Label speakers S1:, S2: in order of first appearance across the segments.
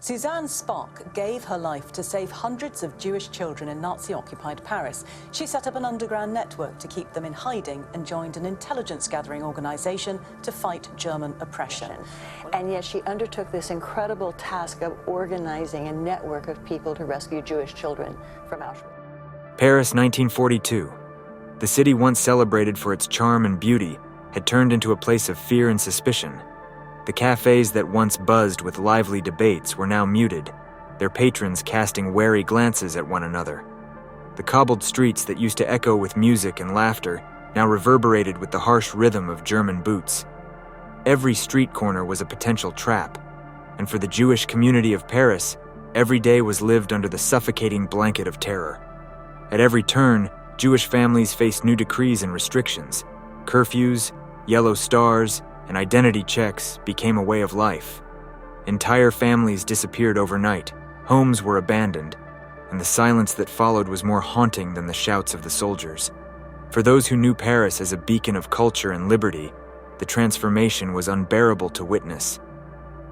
S1: Suzanne Spaak gave her life to save hundreds of Jewish children in Nazi-occupied Paris. She set up an underground network to keep them in hiding and joined an intelligence-gathering organization to fight German oppression.
S2: And yet she undertook this incredible task of organizing a network of people to rescue Jewish children from Auschwitz.
S3: Paris, 1942. The city once celebrated for its charm and beauty had turned into a place of fear and suspicion. The cafes that once buzzed with lively debates were now muted, their patrons casting wary glances at one another. The cobbled streets that used to echo with music and laughter now reverberated with the harsh rhythm of German boots. Every street corner was a potential trap, and for the Jewish community of Paris, every day was lived under the suffocating blanket of terror. At every turn, Jewish families faced new decrees and restrictions. Curfews, yellow stars, and identity checks became a way of life. Entire families disappeared overnight, homes were abandoned, and the silence that followed was more haunting than the shouts of the soldiers. For those who knew Paris as a beacon of culture and liberty, the transformation was unbearable to witness.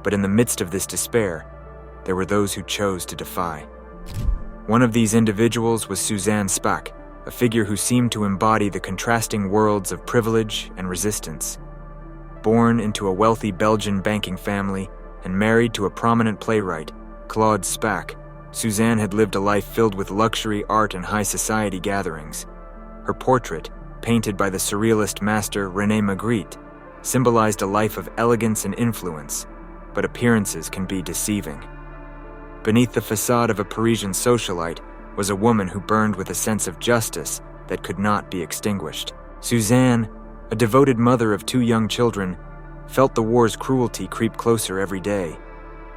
S3: But in the midst of this despair, there were those who chose to defy. One of these individuals was Suzanne Spaak, a figure who seemed to embody the contrasting worlds of privilege and resistance. Born into a wealthy Belgian banking family and married to a prominent playwright, Claude Spaak, Suzanne had lived a life filled with luxury, art, and high society gatherings. Her portrait, painted by the surrealist master René Magritte, symbolized a life of elegance and influence, but appearances can be deceiving. Beneath the facade of a Parisian socialite was a woman who burned with a sense of justice that could not be extinguished. Suzanne, a devoted mother of 2 young children, felt the war's cruelty creep closer every day.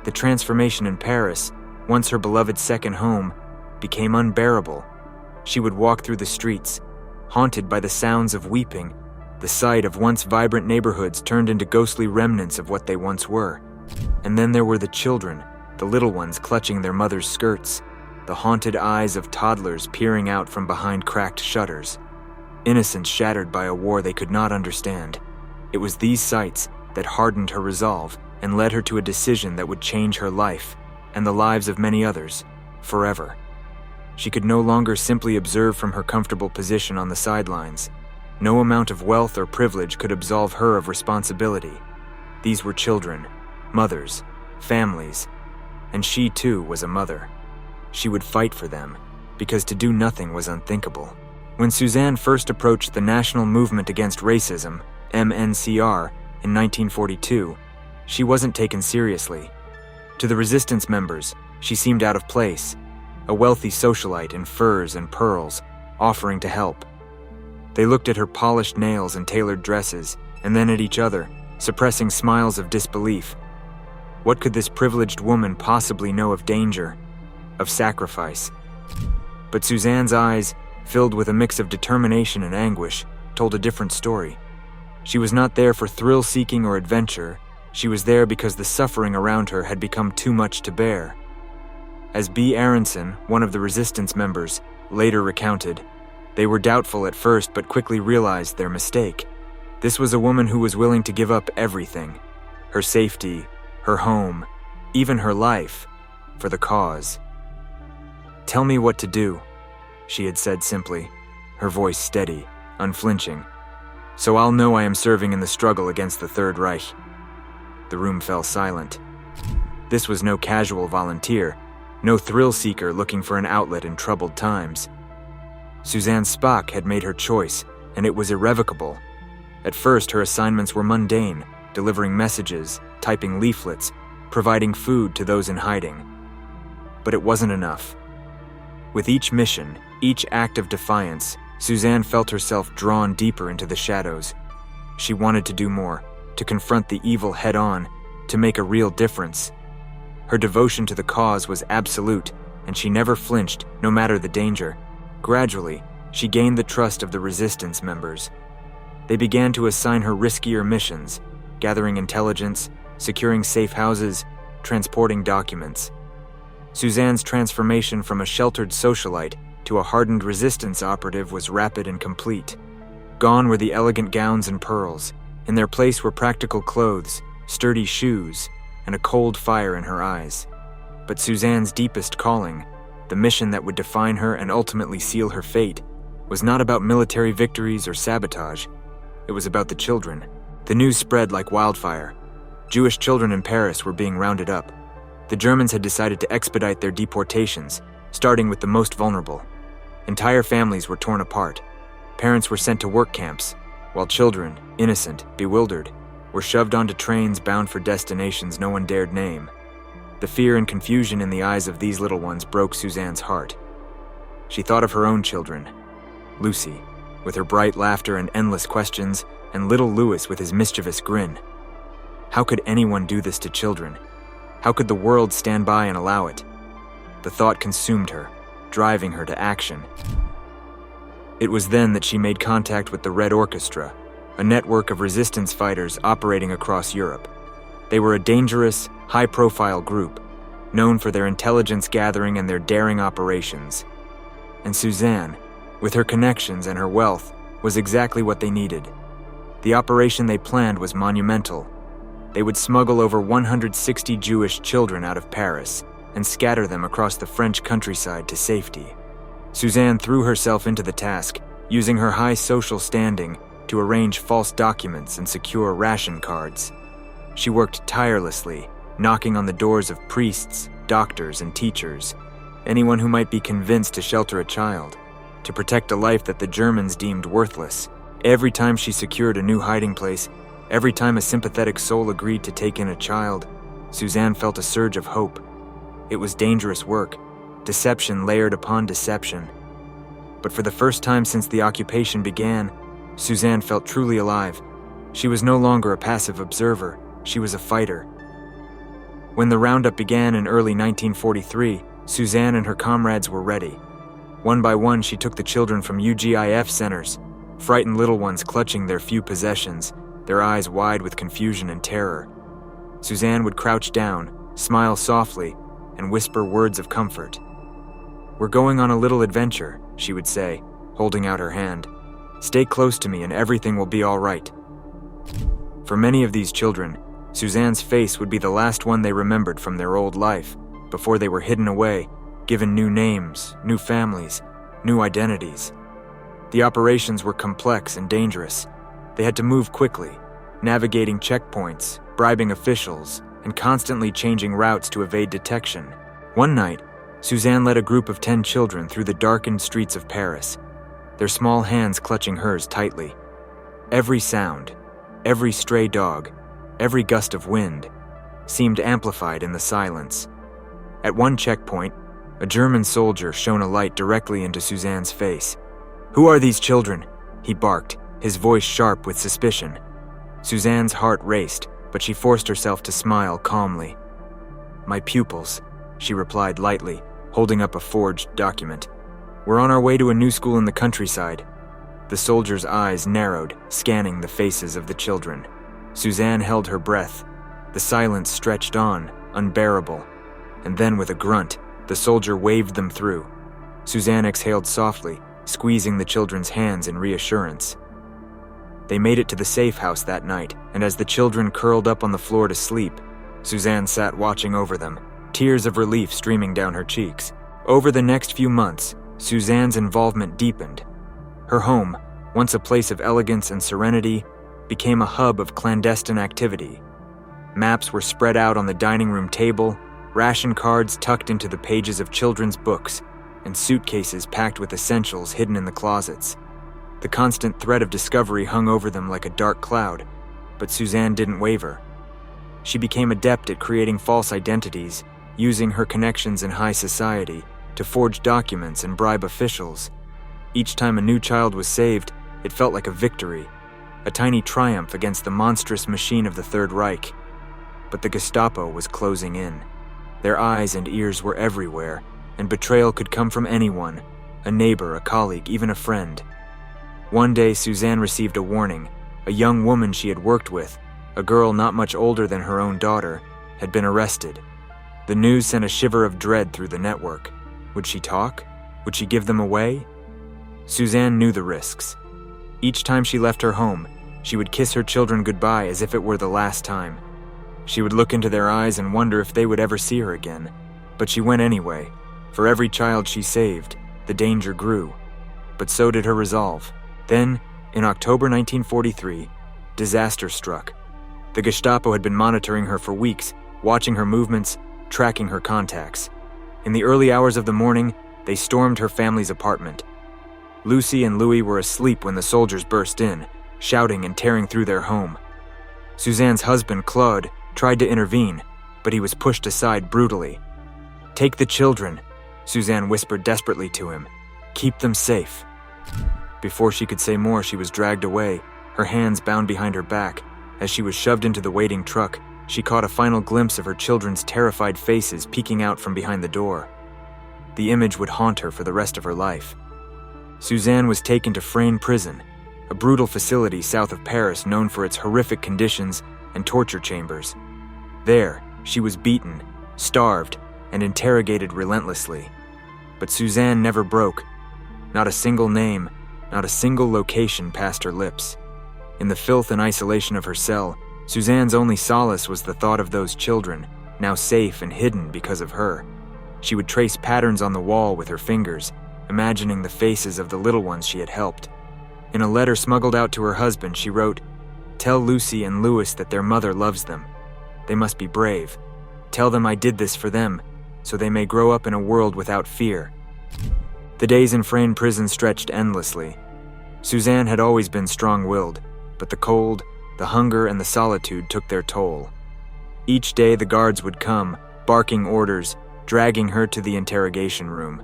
S3: The transformation in Paris, once her beloved second home, became unbearable. She would walk through the streets, haunted by the sounds of weeping. The sight of once vibrant neighborhoods turned into ghostly remnants of what they once were. And then there were the children, the little ones clutching their mother's skirts, the haunted eyes of toddlers peering out from behind cracked shutters. Innocence shattered by a war they could not understand. It was these sights that hardened her resolve and led her to a decision that would change her life and the lives of many others, forever. She could no longer simply observe from her comfortable position on the sidelines. No amount of wealth or privilege could absolve her of responsibility. These were children, mothers, families, and she too was a mother. She would fight for them, because to do nothing was unthinkable. When Suzanne first approached the National Movement Against Racism, MNCR, in 1942, she wasn't taken seriously. To the resistance members, she seemed out of place, a wealthy socialite in furs and pearls, offering to help. They looked at her polished nails and tailored dresses, and then at each other, suppressing smiles of disbelief. What could this privileged woman possibly know of danger, of sacrifice? But Suzanne's eyes, filled with a mix of determination and anguish, told a different story. She was not there for thrill-seeking or adventure. She was there because the suffering around her had become too much to bear. As B. Aronson, one of the resistance members, later recounted, they were doubtful at first but quickly realized their mistake. This was a woman who was willing to give up everything, her safety, her home, even her life, for the cause. "Tell me what to do," she had said simply, her voice steady, unflinching, "so I'll know I am serving in the struggle against the Third Reich." The room fell silent. This was no casual volunteer, no thrill-seeker looking for an outlet in troubled times. Suzanne Spaak had made her choice, and it was irrevocable. At first, her assignments were mundane, delivering messages, typing leaflets, providing food to those in hiding. But it wasn't enough. With each mission, each act of defiance, Suzanne felt herself drawn deeper into the shadows. She wanted to do more, to confront the evil head-on, to make a real difference. Her devotion to the cause was absolute, and she never flinched, no matter the danger. Gradually, she gained the trust of the resistance members. They began to assign her riskier missions, gathering intelligence, securing safe houses, transporting documents. Suzanne's transformation from a sheltered socialite to a hardened resistance operative was rapid and complete. Gone were the elegant gowns and pearls. In their place were practical clothes, sturdy shoes, and a cold fire in her eyes. But Suzanne's deepest calling, the mission that would define her and ultimately seal her fate, was not about military victories or sabotage. It was about the children. The news spread like wildfire. Jewish children in Paris were being rounded up. The Germans had decided to expedite their deportations, starting with the most vulnerable. Entire families were torn apart. Parents were sent to work camps, while children, innocent, bewildered, were shoved onto trains bound for destinations no one dared name. The fear and confusion in the eyes of these little ones broke Suzanne's heart. She thought of her own children. Lucy, with her bright laughter and endless questions, and little Louis with his mischievous grin. How could anyone do this to children? How could the world stand by and allow it? The thought consumed her, driving her to action. It was then that she made contact with the Red Orchestra, a network of resistance fighters operating across Europe. They were a dangerous, high-profile group, known for their intelligence gathering and their daring operations. And Suzanne, with her connections and her wealth, was exactly what they needed. The operation they planned was monumental. They would smuggle over 160 Jewish children out of Paris and scatter them across the French countryside to safety. Suzanne threw herself into the task, using her high social standing to arrange false documents and secure ration cards. She worked tirelessly, knocking on the doors of priests, doctors, and teachers, anyone who might be convinced to shelter a child, to protect a life that the Germans deemed worthless. Every time she secured a new hiding place, every time a sympathetic soul agreed to take in a child, Suzanne felt a surge of hope. It was dangerous work, deception layered upon deception. But for the first time since the occupation began, Suzanne felt truly alive. She was no longer a passive observer, she was a fighter. When the roundup began in early 1943, Suzanne and her comrades were ready. One by one, she took the children from UGIF centers, frightened little ones clutching their few possessions, their eyes wide with confusion and terror. Suzanne would crouch down, smile softly, and whisper words of comfort. "We're going on a little adventure," she would say, holding out her hand. "Stay close to me and everything will be all right." For many of these children, Suzanne's face would be the last one they remembered from their old life, before they were hidden away, given new names, new families, new identities. The operations were complex and dangerous. They had to move quickly, navigating checkpoints, bribing officials, and constantly changing routes to evade detection. One night, Suzanne led a group of 10 children through the darkened streets of Paris, their small hands clutching hers tightly. Every sound, every stray dog, every gust of wind seemed amplified in the silence. At one checkpoint, a German soldier shone a light directly into Suzanne's face. "Who are these children?" he barked, his voice sharp with suspicion. Suzanne's heart raced, but she forced herself to smile calmly. "My pupils," she replied lightly, holding up a forged document. "We're on our way to a new school in the countryside." The soldier's eyes narrowed, scanning the faces of the children. Suzanne held her breath. The silence stretched on, unbearable. And then with a grunt, the soldier waved them through. Suzanne exhaled softly, squeezing the children's hands in reassurance. They made it to the safe house that night, and as the children curled up on the floor to sleep, Suzanne sat watching over them, tears of relief streaming down her cheeks. Over the next few months, Suzanne's involvement deepened. Her home, once a place of elegance and serenity, became a hub of clandestine activity. Maps were spread out on the dining room table, ration cards tucked into the pages of children's books, and suitcases packed with essentials hidden in the closets. The constant threat of discovery hung over them like a dark cloud, but Suzanne didn't waver. She became adept at creating false identities, using her connections in high society to forge documents and bribe officials. Each time a new child was saved, it felt like a victory, a tiny triumph against the monstrous machine of the Third Reich. But the Gestapo was closing in. Their eyes and ears were everywhere, and betrayal could come from anyone, a neighbor, a colleague, even a friend. One day, Suzanne received a warning. A young woman she had worked with, a girl not much older than her own daughter, had been arrested. The news sent a shiver of dread through the network. Would she talk? Would she give them away? Suzanne knew the risks. Each time she left her home, she would kiss her children goodbye as if it were the last time. She would look into their eyes and wonder if they would ever see her again. But she went anyway. For every child she saved, the danger grew. But so did her resolve. Then, in October 1943, disaster struck. The Gestapo had been monitoring her for weeks, watching her movements, tracking her contacts. In the early hours of the morning, they stormed her family's apartment. Lucy and Louis were asleep when the soldiers burst in, shouting and tearing through their home. Suzanne's husband, Claude, tried to intervene, but he was pushed aside brutally. "Take the children," Suzanne whispered desperately to him. "Keep them safe." Before she could say more, she was dragged away, her hands bound behind her back. As she was shoved into the waiting truck, she caught a final glimpse of her children's terrified faces peeking out from behind the door. The image would haunt her for the rest of her life. Suzanne was taken to Frayne prison, a brutal facility south of Paris known for its horrific conditions and torture chambers. There, she was beaten, starved, and interrogated relentlessly. But Suzanne never broke. Not a single name, not a single location passed her lips. In the filth and isolation of her cell, Suzanne's only solace was the thought of those children, now safe and hidden because of her. She would trace patterns on the wall with her fingers, imagining the faces of the little ones she had helped. In a letter smuggled out to her husband, she wrote, "Tell Lucy and Louis that their mother loves them. They must be brave. Tell them I did this for them, so they may grow up in a world without fear." The days in Frayne prison stretched endlessly. Suzanne had always been strong-willed, but the cold, the hunger, and the solitude took their toll. Each day the guards would come, barking orders, dragging her to the interrogation room.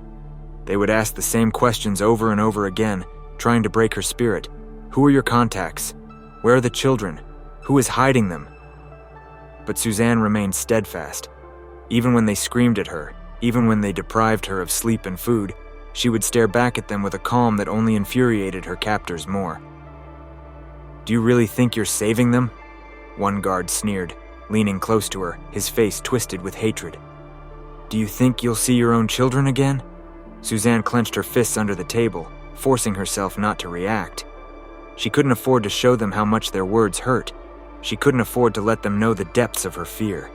S3: They would ask the same questions over and over again, trying to break her spirit. Who are your contacts? Where are the children? Who is hiding them? But Suzanne remained steadfast. Even when they screamed at her, even when they deprived her of sleep and food, she would stare back at them with a calm that only infuriated her captors more. "Do you really think you're saving them?" One guard sneered, leaning close to her, his face twisted with hatred. "Do you think you'll see your own children again?" Suzanne clenched her fists under the table, forcing herself not to react. She couldn't afford to show them how much their words hurt. She couldn't afford to let them know the depths of her fear.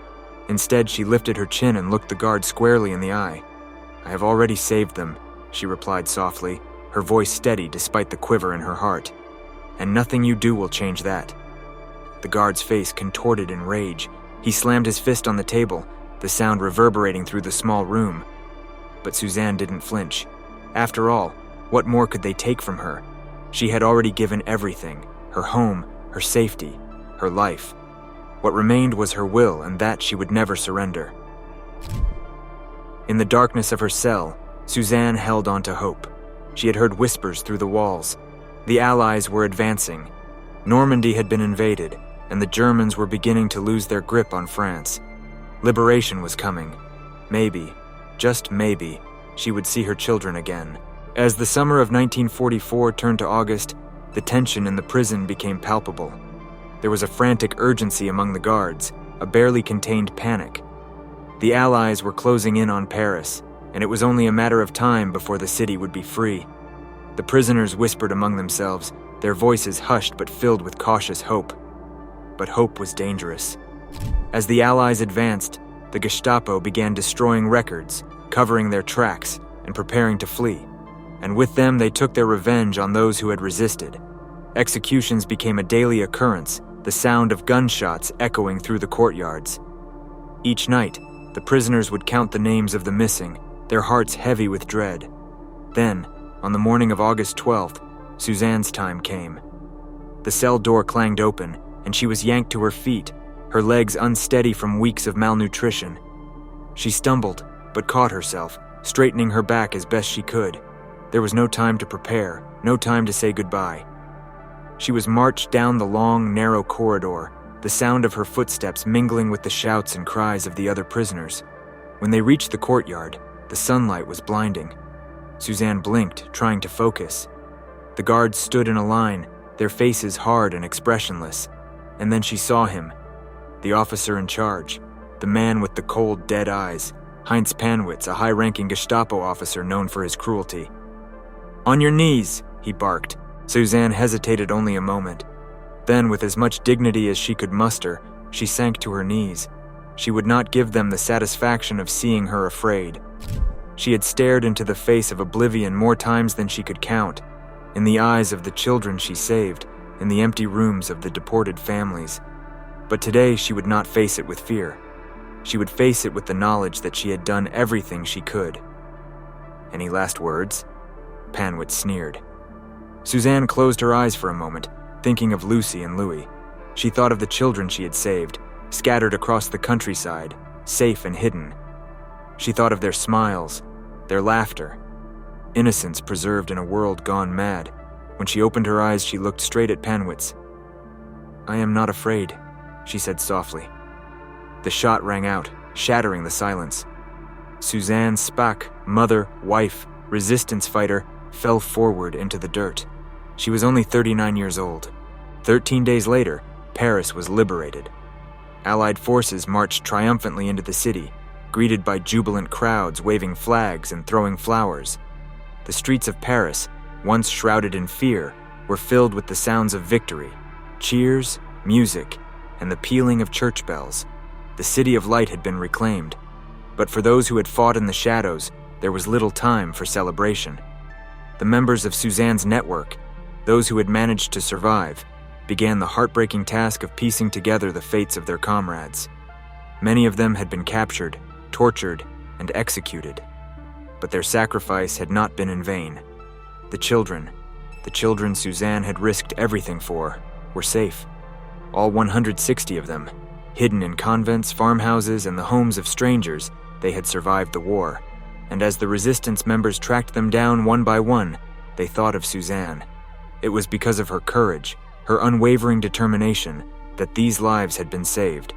S3: Instead, she lifted her chin and looked the guard squarely in the eye. "I have already saved them," she replied softly, her voice steady despite the quiver in her heart. "And nothing you do will change that." The guard's face contorted in rage. He slammed his fist on the table, the sound reverberating through the small room. But Suzanne didn't flinch. After all, what more could they take from her? She had already given everything, her home, her safety, her life. What remained was her will, and that she would never surrender. In the darkness of her cell, Suzanne held on to hope. She had heard whispers through the walls. The Allies were advancing. Normandy had been invaded, and the Germans were beginning to lose their grip on France. Liberation was coming. Maybe, just maybe, she would see her children again. As the summer of 1944 turned to August, the tension in the prison became palpable. There was a frantic urgency among the guards, a barely contained panic. The Allies were closing in on Paris, and it was only a matter of time before the city would be free. The prisoners whispered among themselves, their voices hushed but filled with cautious hope. But hope was dangerous. As the Allies advanced, the Gestapo began destroying records, covering their tracks, and preparing to flee. And with them, they took their revenge on those who had resisted. Executions became a daily occurrence, the sound of gunshots echoing through the courtyards. Each night, the prisoners would count the names of the missing, their hearts heavy with dread. Then, on the morning of August 12th, Suzanne's time came. The cell door clanged open, and she was yanked to her feet, her legs unsteady from weeks of malnutrition. She stumbled, but caught herself, straightening her back as best she could. There was no time to prepare, no time to say goodbye. She was marched down the long, narrow corridor, the sound of her footsteps mingling with the shouts and cries of the other prisoners. When they reached the courtyard, the sunlight was blinding. Suzanne blinked, trying to focus. The guards stood in a line, their faces hard and expressionless. And then she saw him, the officer in charge, the man with the cold, dead eyes, Heinz Panwitz, a high-ranking Gestapo officer known for his cruelty. "On your knees," he barked. Suzanne hesitated only a moment. Then, with as much dignity as she could muster, she sank to her knees. she would not give them the satisfaction of seeing her afraid. She had stared into the face of oblivion more times than she could count, in the eyes of the children she saved, in the empty rooms of the deported families. But today she would not face it with fear. She would face it with the knowledge that she had done everything she could. "Any last words?" Panwitz sneered. Suzanne closed her eyes for a moment, thinking of Lucy and Louis. She thought of the children she had saved, scattered across the countryside, safe and hidden. She thought of their smiles, their laughter, innocence preserved in a world gone mad. When she opened her eyes, she looked straight at Panwitz. "I am not afraid," she said softly. The shot rang out, shattering the silence. Suzanne Spaak, mother, wife, resistance fighter, fell forward into the dirt. She was only 39 years old. 13 days later, Paris was liberated. Allied forces marched triumphantly into the city, greeted by jubilant crowds waving flags and throwing flowers. The streets of Paris, once shrouded in fear, were filled with the sounds of victory, cheers, music, and the pealing of church bells. The city of light had been reclaimed, but for those who had fought in the shadows, there was little time for celebration. The members of Suzanne's network, those who had managed to survive, began the heartbreaking task of piecing together the fates of their comrades. Many of them had been captured, tortured, and executed, but their sacrifice had not been in vain. The children Suzanne had risked everything for, were safe. All 160 of them, hidden in convents, farmhouses, and the homes of strangers, they had survived the war. And as the resistance members tracked them down one by one, they thought of Suzanne. It was because of her courage, her unwavering determination, that these lives had been saved.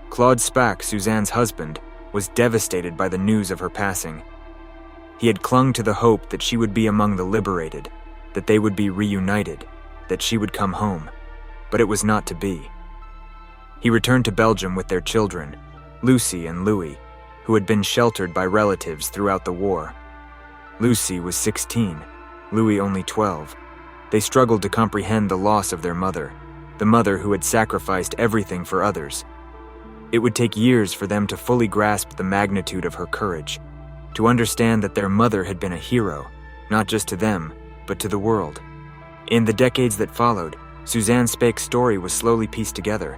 S3: Claude Spaak, Suzanne's husband, was devastated by the news of her passing. He had clung to the hope that she would be among the liberated, that they would be reunited, that she would come home. But it was not to be. He returned to Belgium with their children, Lucy and Louis, who had been sheltered by relatives throughout the war. Lucy was 16, Louis only 12. They struggled to comprehend the loss of their mother, the mother who had sacrificed everything for others. It would take years for them to fully grasp the magnitude of her courage, to understand that their mother had been a hero, not just to them, but to the world. In the decades that followed, Suzanne Spaak's story was slowly pieced together.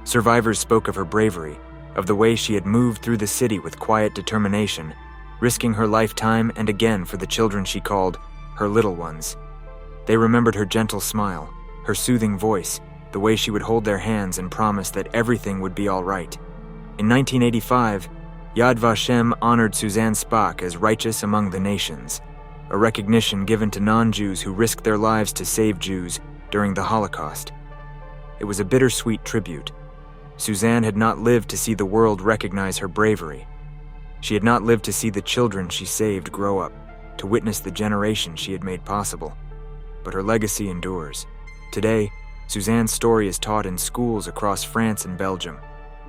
S3: Survivors spoke of her bravery, of the way she had moved through the city with quiet determination, risking her lifetime and again for the children she called her little ones. They remembered her gentle smile, her soothing voice, the way she would hold their hands and promise that everything would be all right. In 1985, Yad Vashem honored Suzanne Spaak as righteous among the nations, a recognition given to non-Jews who risked their lives to save Jews during the Holocaust. It was a bittersweet tribute. Suzanne had not lived to see the world recognize her bravery. She had not lived to see the children she saved grow up, to witness the generation she had made possible. But her legacy endures. Today, Suzanne's story is taught in schools across France and Belgium.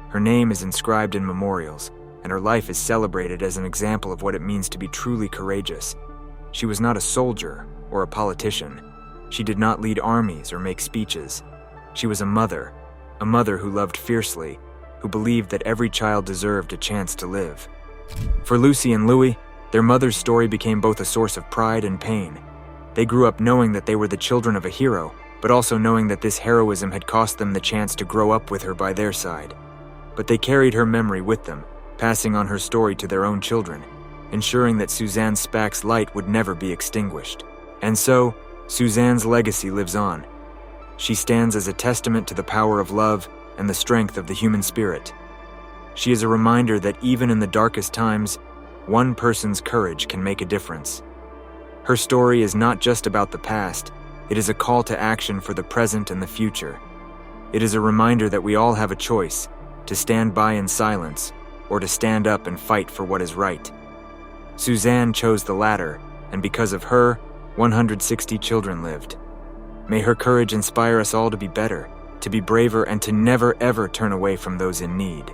S3: Her name is inscribed in memorials, and her life is celebrated as an example of what it means to be truly courageous. She was not a soldier or a politician. She did not lead armies or make speeches. She was a mother who loved fiercely, who believed that every child deserved a chance to live. For Lucy and Louis, their mother's story became both a source of pride and pain. They grew up knowing that they were the children of a hero, but also knowing that this heroism had cost them the chance to grow up with her by their side. But they carried her memory with them, passing on her story to their own children, ensuring that Suzanne Spaak's light would never be extinguished. And so, Suzanne's legacy lives on. She stands as a testament to the power of love and the strength of the human spirit. She is a reminder that even in the darkest times, one person's courage can make a difference. Her story is not just about the past, it is a call to action for the present and the future. It is a reminder that we all have a choice, to stand by in silence, or to stand up and fight for what is right. Suzanne chose the latter, and because of her, 160 children lived. May her courage inspire us all to be better, to be braver, and to never ever turn away from those in need.